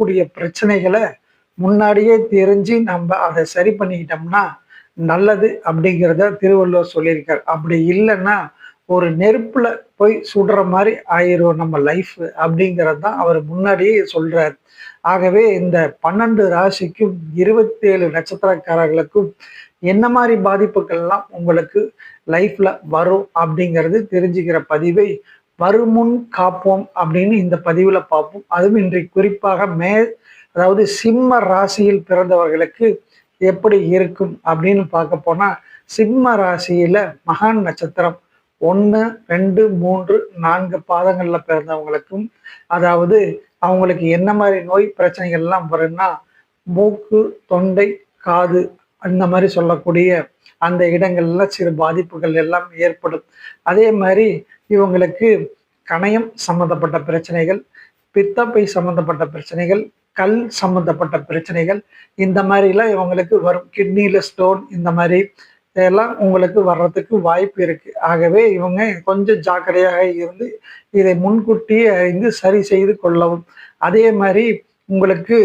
வரக்கூடிய பிரச்சனைகளை முன்னாடியே தெரிஞ்சு நம்ம அதை சரி பண்ணிக்கிட்டோம்னா நல்லது அப்படிங்கிறத திருவள்ளுவர் சொல்லியிருக்கார். அப்படி இல்லைன்னா ஒரு நெருப்புல போய் சுடுற மாதிரி ஆயிரும் நம்ம லைஃப் அப்படிங்கிறது தான் அவர் முன்னாடியே சொல்றாரு. ஆகவே இந்த 12 ராசிக்கும் 27 நட்சத்திரக்காரர்களுக்கும் என்ன மாதிரி பாதிப்புகள்லாம் உங்களுக்கு லைஃப்ல வரும் அப்படிங்கிறது தெரிஞ்சுக்கிற பதிவை வருமுன் காப்போம் அப்படின்னு இந்த பதிவுல பார்ப்போம். அதுவும் இன்றைக்கு குறிப்பாக அதாவது சிம்ம ராசியில் பிறந்தவர்களுக்கு எப்படி இருக்கும் அப்படின்னு பார்க்க போனா, சிம்ம ராசியில மகான் நட்சத்திரம் 1, 2, 3, 4 பாதங்கள்ல பிறந்தவங்களுக்கும், அதாவது அவங்களுக்கு என்ன மாதிரி நோய் பிரச்சனைகள் எல்லாம் வரும்னா, மூக்கு, தொண்டை, காது அந்த மாதிரி சொல்லக்கூடிய அந்த இடங்கள்ல சிறு பாதிப்புகள் எல்லாம் ஏற்படும். அதே மாதிரி இவங்களுக்கு கணையம் சம்பந்தப்பட்ட பிரச்சனைகள், பித்தப்பை சம்பந்தப்பட்ட பிரச்சனைகள், கல் சம்பந்தப்பட்ட பிரச்சனைகள் இந்த மாதிரிலாம் இவங்களுக்கு வரும். கிட்னியில ஸ்டோன் இந்த மாதிரி இதெல்லாம் உங்களுக்கு வர்றதுக்கு வாய்ப்பு இருக்கு. ஆகவே இவங்க கொஞ்சம் ஜாக்கிரதையாக இருந்து இதை முன்கூட்டியே அறிந்து சரி செய்து கொள்ளவும். அதே மாதிரி உங்களுக்கு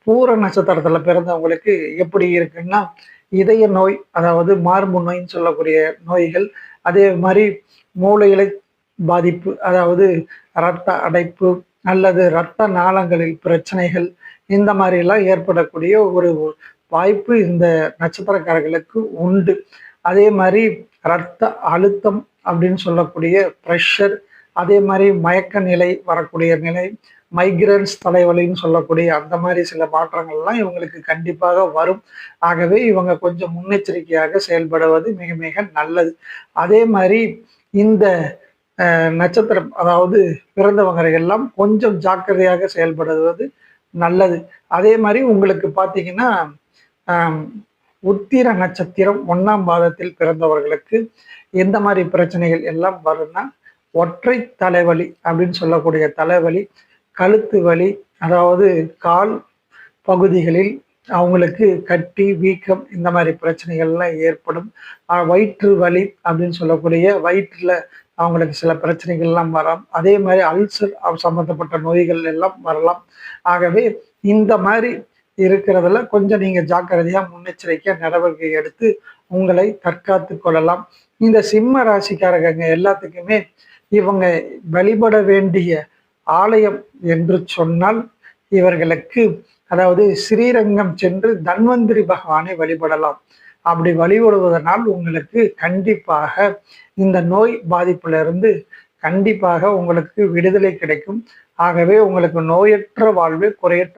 பூர நட்சத்திரத்துல பிறந்தவங்களுக்கு எப்படி இருக்குன்னா, இதய நோய், அதாவது மார்பு நோயின்னு சொல்லக்கூடிய நோய்கள், அதே மாதிரி மூளையிலை பாதிப்பு, அதாவது இரத்த அடைப்பு அல்லது இரத்த நாளங்களில் பிரச்சனைகள் இந்த மாதிரிலாம் ஏற்படக்கூடிய ஒரு வாய்ப்பு இந்த நட்சத்திரக்காரர்களுக்கு உண்டு. அதே மாதிரி இரத்த அழுத்தம் அப்படின்னு சொல்லக்கூடிய ப்ரெஷர், அதே மாதிரி மயக்க நிலை வரக்கூடிய நிலை, மைக்ரேன்ஸ் தலைவலின்னு சொல்லக்கூடிய அந்த மாதிரி சில மாற்றங்கள்லாம் இவங்களுக்கு கண்டிப்பாக வரும். ஆகவே இவங்க கொஞ்சம் முன்னெச்சரிக்கையாக செயல்படுவது மிக மிக நல்லது. அதே மாதிரி இந்த நட்சத்திரம், அதாவது பிறந்தவங்க எல்லாம் கொஞ்சம் ஜாக்கிரதையாக செயல்படுவது நல்லது. அதே மாதிரி உங்களுக்கு பார்த்தீங்கன்னா, உத்திர நட்சத்திரம் 1ஆம் பாதத்தில் பிறந்தவர்களுக்கு எந்த மாதிரி பிரச்சனைகள் எல்லாம் வரும்னா, ஒற்றை தலைவலி அப்படின்னு சொல்லக்கூடிய தலைவலி, கழுத்து வலி, அதாவது கால் பகுதிகளில் அவங்களுக்கு கட்டி, வீக்கம் இந்த மாதிரி பிரச்சனைகள்லாம் ஏற்படும். வயிற்று வலி அப்படின்னு சொல்லக்கூடிய வயிற்றுல அவங்களுக்கு சில பிரச்சனைகள்லாம் வரலாம். அதே மாதிரி அல்சர் சம்பந்தப்பட்ட நோய்கள் எல்லாம் வரலாம். ஆகவே இந்த மாதிரி இருக்கிறதுல கொஞ்சம் நீங்க ஜாக்கிரதையா முன்னெச்சரிக்கையா நடவடிக்கை எடுத்து உங்களை தற்காத்து கொள்ளலாம். இந்த சிம்ம ராசிக்காரங்க எல்லாத்துக்குமே இவங்க வழிபட வேண்டிய ஆலயம் என்று சொன்னால், இவர்களுக்கு அதாவது ஸ்ரீரங்கம் சென்று தன்வந்திரி பகவானை வழிபடலாம். அப்படி வழிபடுவதனால் உங்களுக்கு கண்டிப்பாக இந்த நோய் பாதிப்பிலிருந்து கண்டிப்பாக உங்களுக்கு விடுதலை கிடைக்கும். ஆகவே உங்களுக்கு நோயற்ற வாழ்வு, குறையற்ற